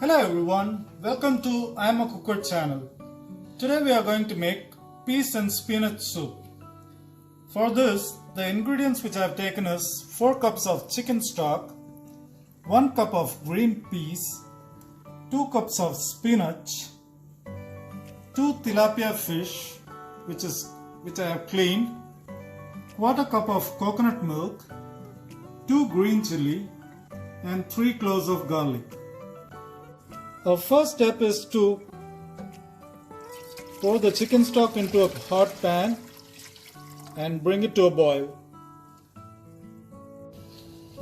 Hello everyone, welcome to imacooker channel. Today we are going to make peas and spinach soup. For this, the ingredients which I have taken is 4 cups of chicken stock, 1 cup of green peas, 2 cups of spinach, 2 tilapia fish which I have cleaned, 1/4 cup of coconut milk, 2 green chili and 3 cloves of garlic. Our first step is to pour the chicken stock into a hot pan and bring it to a boil.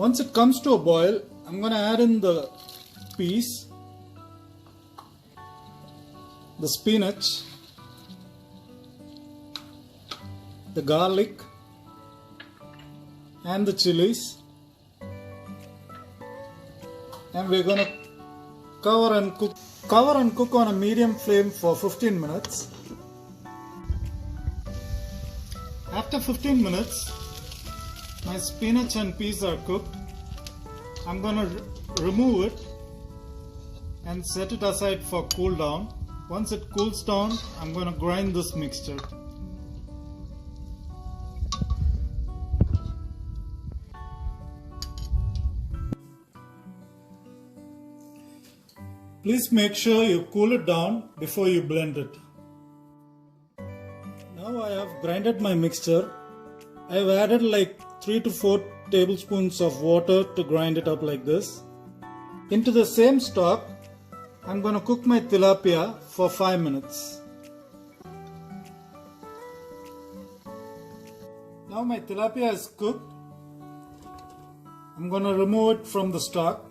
Once it comes to a boil, I'm going to add in the peas, the spinach, the garlic and the chilies, and we're going to cover and cook on a medium flame for 15 minutes. After 15 minutes, my spinach and peas are cooked. I'm going to remove it and set it aside for cool down. Once it cools down, I'm going to grind this mixture. Please make sure you cool it down before you blend it. Now I have grinded my mixture. I have added like 3 to 4 tablespoons of water to grind it up like this. Into the same stock, I'm going to cook my tilapia for 5 minutes. Now my tilapia is cooked. I'm going to remove it from the stock.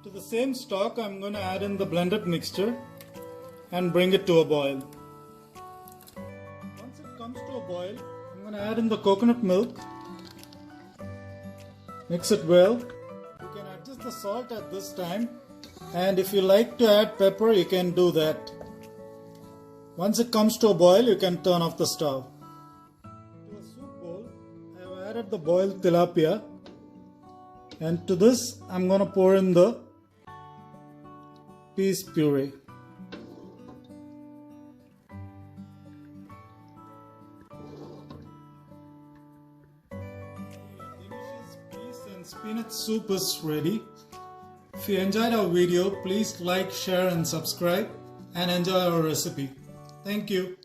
To the same stock, I'm going to add in the blended mixture and bring it to a boil. Once it comes to a boil, I'm going to add in the coconut milk. Mix it well. You can adjust the salt at this time, and if you like to add pepper, you can do that. Once it comes to a boil, you can turn off the stove. To a soup bowl, I have added the boiled tilapia, and to this, I'm going to pour in the peas puree. Delicious peas and spinach soup is ready. If you enjoyed our video, please like, share and subscribe and enjoy our recipe. Thank you.